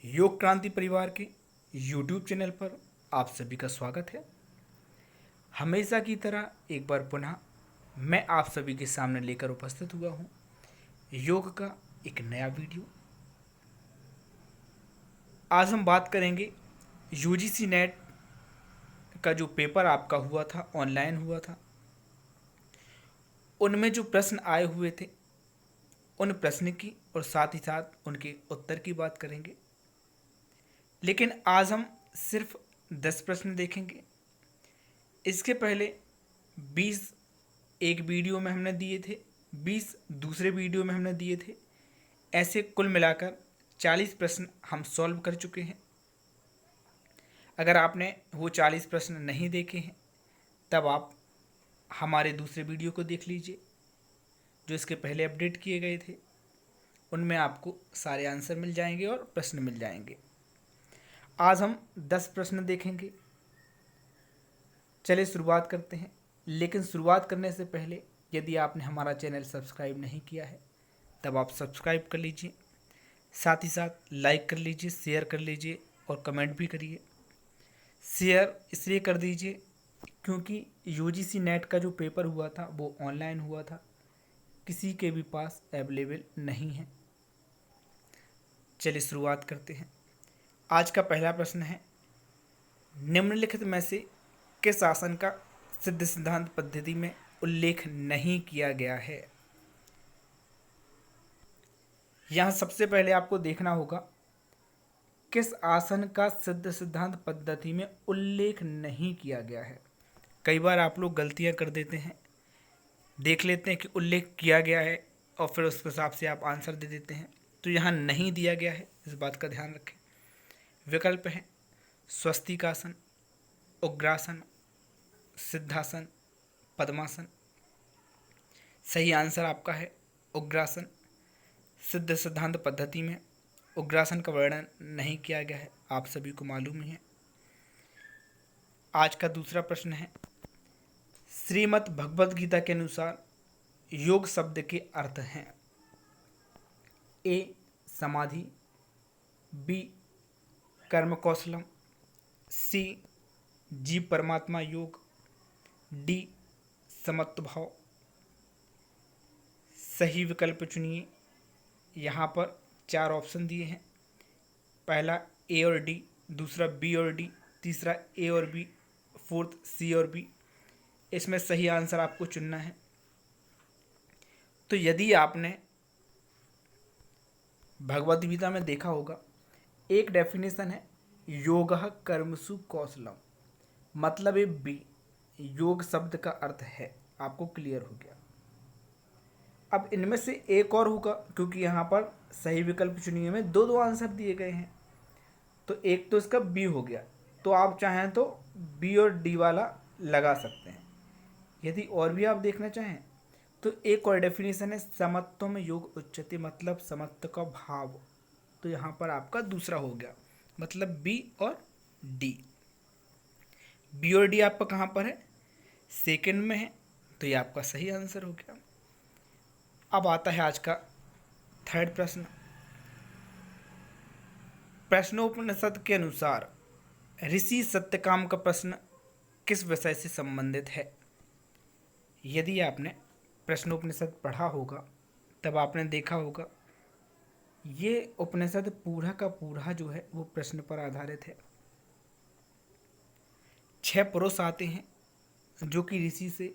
योग क्रांति परिवार के YouTube चैनल पर आप सभी का स्वागत है। हमेशा की तरह एक बार पुनः मैं आप सभी के सामने लेकर उपस्थित हुआ हूँ योग का एक नया वीडियो। आज हम बात करेंगे यूजीसी नेट का जो पेपर आपका हुआ था, ऑनलाइन हुआ था, उनमें जो प्रश्न आए हुए थे उन प्रश्न की और साथ ही साथ उनके उत्तर की बात करेंगे। लेकिन आज हम सिर्फ 10 प्रश्न देखेंगे। इसके पहले 20 एक वीडियो में हमने दिए थे, 20 दूसरे वीडियो में हमने दिए थे। ऐसे कुल मिलाकर 40 प्रश्न हम सॉल्व कर चुके हैं। अगर आपने वो 40 प्रश्न नहीं देखे हैं तब आप हमारे दूसरे वीडियो को देख लीजिए जो इसके पहले अपडेट किए गए थे। उनमें आपको सारे आंसर मिल जाएंगे और प्रश्न मिल जाएंगे। आज हम 10 प्रश्न देखेंगे। चलिए शुरुआत करते हैं। लेकिन शुरुआत करने से पहले यदि आपने हमारा चैनल सब्सक्राइब नहीं किया है तब आप सब्सक्राइब कर लीजिए, साथ ही साथ लाइक कर लीजिए, शेयर कर लीजिए और कमेंट भी करिए। शेयर इसलिए कर दीजिए क्योंकि यूजीसी नेट का जो पेपर हुआ था वो ऑनलाइन हुआ था, किसी के भी पास अवेलेबल नहीं है। चलिए शुरुआत करते हैं। आज का पहला प्रश्न है, निम्नलिखित में से किस आसन का सिद्ध सिद्धांत पद्धति में उल्लेख नहीं किया गया है? यहाँ सबसे पहले आपको देखना होगा किस आसन का सिद्ध सिद्धांत पद्धति में उल्लेख नहीं किया गया है। कई बार आप लोग गलतियाँ कर देते हैं, देख लेते हैं कि उल्लेख किया गया है और फिर उस हिसाब से आप आंसर दे देते हैं। तो यहाँ नहीं दिया गया है, इस बात का ध्यान रखें। विकल्प है स्वस्तिकासन, उग्रासन, सिद्धासन, पद्मासन। सही आंसर आपका है उग्रासन। सिद्ध सिद्धांत पद्धति में उग्रासन का वर्णन नहीं किया गया है, आप सभी को मालूम ही है। आज का दूसरा प्रश्न है, श्रीमद् भगवद गीता के अनुसार योग शब्द के अर्थ हैं। ए समाधि, बी कर्म कौशलम, सी जीव परमात्मा योग, डी समत्व भाव। सही विकल्प चुनिए। यहाँ पर 4 ऑप्शन दिए हैं। पहला ए और डी, दूसरा बी और डी, तीसरा ए और बी, फोर्थ सी और बी। इसमें सही आंसर आपको चुनना है। तो यदि आपने भगवद गीता में देखा होगा, एक डेफिनेशन है योगः कर्मसु कौशलम, मतलब ये बी, योग शब्द का अर्थ है। आपको क्लियर हो गया। अब इनमें से एक और होगा, क्योंकि यहाँ पर सही विकल्प चुनिए में दो आंसर दिए गए हैं, तो एक तो इसका बी हो गया। तो आप चाहें तो बी और डी वाला लगा सकते हैं। यदि और भी आप देखना चाहें तो एक और डेफिनेशन है समत्व में योग उच्यते, मतलब समत्व का भाव। तो यहाँ पर आपका दूसरा हो गया, मतलब बी और डी। बी और डी आपका कहाँ पर है? सेकंड में है, तो ये आपका सही आंसर हो गया। अब आता है आज का थर्ड प्रश्न। प्रश्नोपनिषद के अनुसार ऋषि सत्यकाम का प्रश्न किस विषय से संबंधित है? यदि आपने प्रश्नोपनिषद पढ़ा होगा तब आपने देखा होगा ये उपनिषद पूरा का पूरा जो है वो प्रश्न पर आधारित है। 6 पुरुष आते हैं जो कि ऋषि से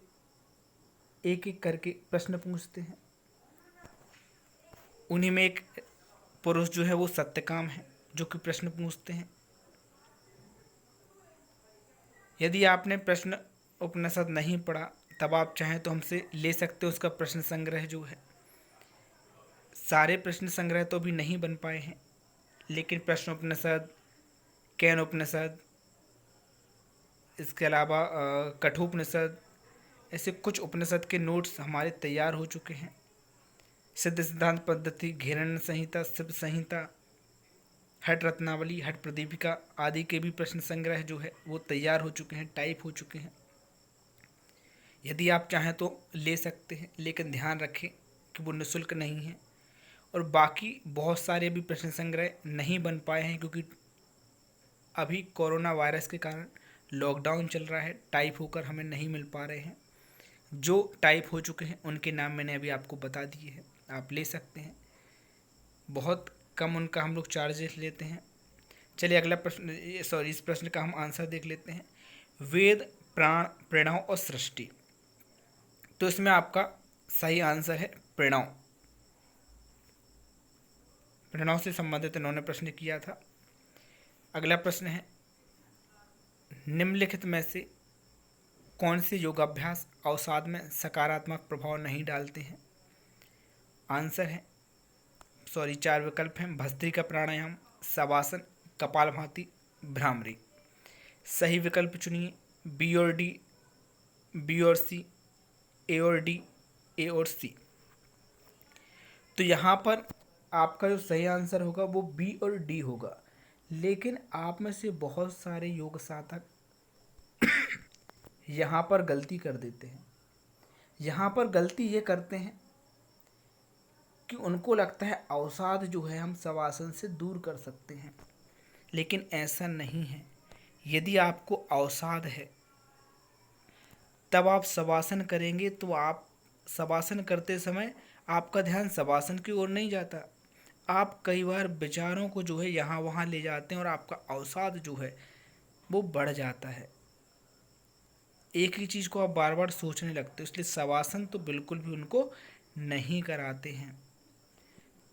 एक एक करके प्रश्न पूछते हैं। उन्हीं में एक पुरुष जो है वो सत्यकाम है जो कि प्रश्न पूछते हैं। यदि आपने प्रश्न उपनिषद नहीं पढ़ा तब आप चाहें तो हमसे ले सकते हो उसका प्रश्न संग्रह जो है। सारे प्रश्न संग्रह तो अभी नहीं बन पाए हैं, लेकिन प्रश्न उपनिषद, कैन उपनिषद, इसके अलावा कठोपनिषद, ऐसे कुछ उपनिषद के नोट्स हमारे तैयार हो चुके हैं। सिद्ध सिद्धांत पद्धति, घेरण्य संहिता, शिव संहिता, हठ रत्नावली, हठ प्रदीपिका आदि के भी प्रश्न संग्रह जो है वो तैयार हो चुके हैं, टाइप हो चुके हैं। यदि आप चाहें तो ले सकते हैं, लेकिन ध्यान रखें कि वो निःशुल्क नहीं है और बाकी बहुत सारे भी प्रश्न संग्रह नहीं बन पाए हैं क्योंकि अभी कोरोना वायरस के कारण लॉकडाउन चल रहा है, टाइप होकर हमें नहीं मिल पा रहे हैं। जो टाइप हो चुके हैं उनके नाम मैंने अभी आपको बता दिए हैं, आप ले सकते हैं। बहुत कम उनका हम लोग चार्जेस लेते हैं। चलिए अगला प्रश्न, इस प्रश्न का हम आंसर देख लेते हैं। वेद, प्राण, प्रणव और सृष्टि। तो इसमें आपका सही आंसर है प्रणव। प्रणव से संबंधित इन्होंने प्रश्न किया था। अगला प्रश्न है, निम्नलिखित में से कौन से योगाभ्यास अवसाद में सकारात्मक प्रभाव नहीं डालते हैं? आंसर है, चार विकल्प हैं। भस्त्रिका प्राणायाम, शवासन, कपालभाति, भ्रामरी। सही विकल्प चुनिए। बी और डी, बी और सी, ए और डी, ए और सी। तो यहाँ पर आपका जो सही आंसर होगा वो बी और डी होगा। लेकिन आप में से बहुत सारे योग साधक यहाँ पर गलती कर देते हैं। यहाँ पर गलती ये करते हैं कि उनको लगता है अवसाद जो है हम शवासन से दूर कर सकते हैं, लेकिन ऐसा नहीं है। यदि आपको अवसाद है तब आप शवासन करेंगे तो आप शवासन करते समय आपका ध्यान शवासन की ओर नहीं जाता। आप कई बार विचारों को जो है यहाँ वहाँ ले जाते हैं और आपका अवसाद जो है वो बढ़ जाता है। एक ही चीज़ को आप बार बार सोचने लगते हो, इसलिए शवासन तो बिल्कुल भी उनको नहीं कराते हैं।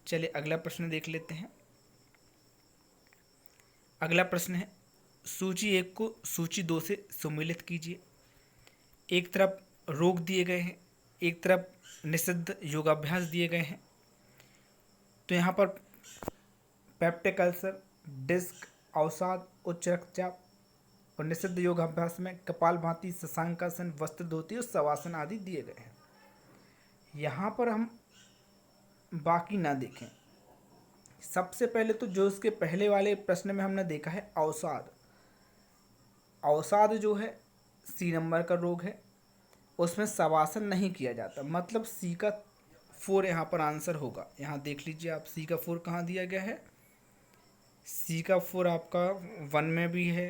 चलिए अगला प्रश्न देख लेते हैं। अगला प्रश्न है, सूची 1 को सूची 2 से सम्मिलित कीजिए। एक तरफ रोग दिए गए हैं, एक तरफ निषिद्ध योगाभ्यास दिए गए हैं। तो यहाँ पर पेप्टिक अल्सर, डिस्क, अवसाद, उच्च रक्तचाप और निषिद्ध योगाभ्यास में कपालभाति, शशांकासन, वस्त्र धोती और शवासन आदि दिए गए हैं। यहाँ पर हम बाकी ना देखें। सबसे पहले तो जो इसके पहले वाले प्रश्न में हमने देखा है अवसाद। अवसाद जो है सी नंबर का रोग है, उसमें शवासन नहीं किया जाता, मतलब सी का 4 यहाँ पर आंसर होगा। यहाँ देख लीजिए आप, सी का 4 कहाँ दिया गया है। सी का 4 आपका 1 में भी है,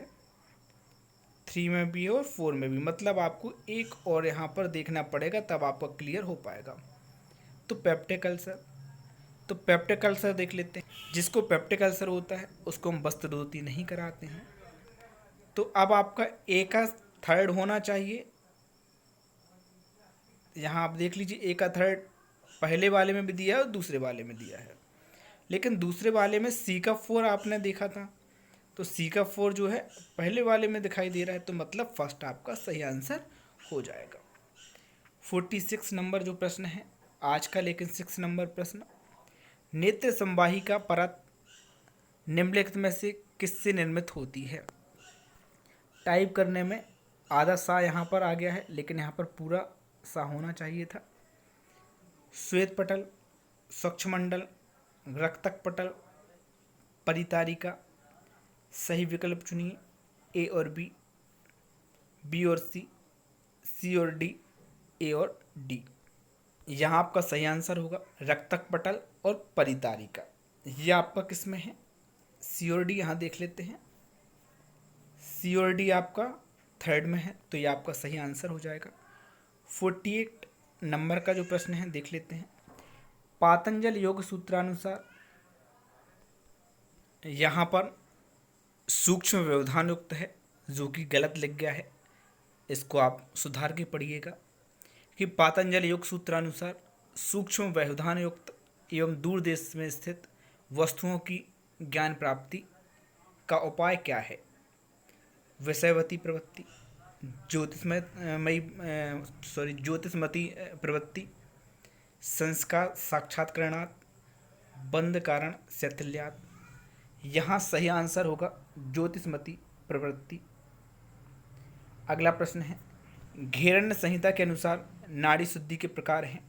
3 में भी है और 4 में भी, मतलब आपको एक और यहाँ पर देखना पड़ेगा तब आपका क्लियर हो पाएगा। तो पेप्टिक अल्सर, तो पेप्टिक अल्सर देख लेते हैं। जिसको पेप्टिक अल्सर होता है उसको हम वस्त्र धोती नहीं कराते हैं। तो अब आपका ए का 3rd होना चाहिए। यहाँ आप देख लीजिए, ए का 3rd पहले वाले में भी दिया है और दूसरे वाले में दिया है, लेकिन दूसरे वाले में सी का 4 आपने देखा था, तो सी का 4 जो है पहले वाले में दिखाई दे रहा है, तो मतलब फर्स्ट आपका सही आंसर हो जाएगा। 46 नंबर जो प्रश्न है आज का, लेकिन 6 नंबर प्रश्न, नेत्र संवाहिका परत निम्नलिखित में से किससे निर्मित होती है? टाइप करने में आधा सा यहाँ पर आ गया है, लेकिन यहाँ पर पूरा सा होना चाहिए था। श्वेत पटल, स्वच्छमंडल, रक्तक पटल, परितारिका। सही विकल्प चुनिए। ए और बी, बी और सी, सी और डी, ए और डी। यहाँ आपका सही आंसर होगा रक्तक पटल और परितारिका। ये आपका किस में है? सी और डी। यहाँ देख लेते हैं, सी और डी आपका 3rd में है, तो ये आपका सही आंसर हो जाएगा। 48 नंबर का जो प्रश्न है देख लेते हैं। पातंजल योग सूत्रानुसार यहाँ पर सूक्ष्म व्यवधान युक्त है, जो कि गलत लिख गया है, इसको आप सुधार के पढ़िएगा कि पातंजल योग सूत्रानुसार सूक्ष्म व्यवधान युक्त एवं दूर देश में स्थित वस्तुओं की ज्ञान प्राप्ति का उपाय क्या है? विषयवती प्रवृत्ति, ज्योतिषमती प्रवृत्ति, संस्कार साक्षात्कारणात्, बंद कारण शैथिल्यात्। यहाँ सही आंसर होगा ज्योतिषमती प्रवृत्ति। अगला प्रश्न है, घेरण्य संहिता के अनुसार नाड़ी शुद्धि के प्रकार हैं।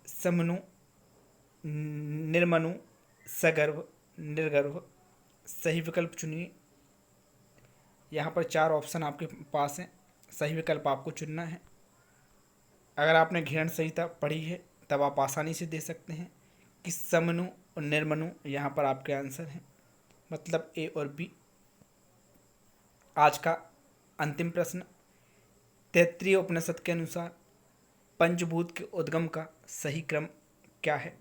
समनु, निर्मनु, सगर्भ, निर्गर्भ। सही विकल्प चुनिए। यहाँ पर 4 ऑप्शन आपके पास हैं, सही विकल्प आपको चुनना है। अगर आपने घेरण संहिता पढ़ी है तब आप आसानी से दे सकते हैं कि समनु और निर्मनु यहाँ पर आपके आंसर हैं, मतलब ए और बी। आज का अंतिम प्रश्न, तैत्तिरीय उपनिषद के अनुसार पंचभूत के उद्गम का सही क्रम क्या है?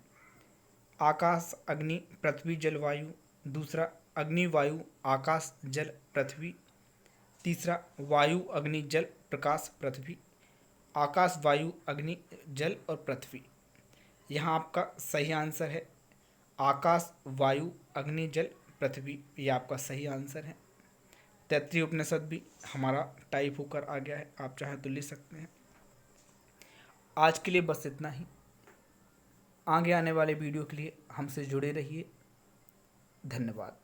आकाश अग्नि पृथ्वी जल वायु, दूसरा अग्नि वायु आकाश जल पृथ्वी, तीसरा वायु अग्नि जल प्रकाश पृथ्वी, आकाश वायु अग्नि जल और पृथ्वी। यहाँ आपका सही आंसर है आकाश वायु अग्नि जल पृथ्वी, ये आपका सही आंसर है। तैत्तिरीय उपनिषद भी हमारा टाइप होकर आ गया है, आप चाहें तो ले सकते हैं। आज के लिए बस इतना ही। आगे आने वाले वीडियो के लिए हमसे जुड़े रहिए। धन्यवाद।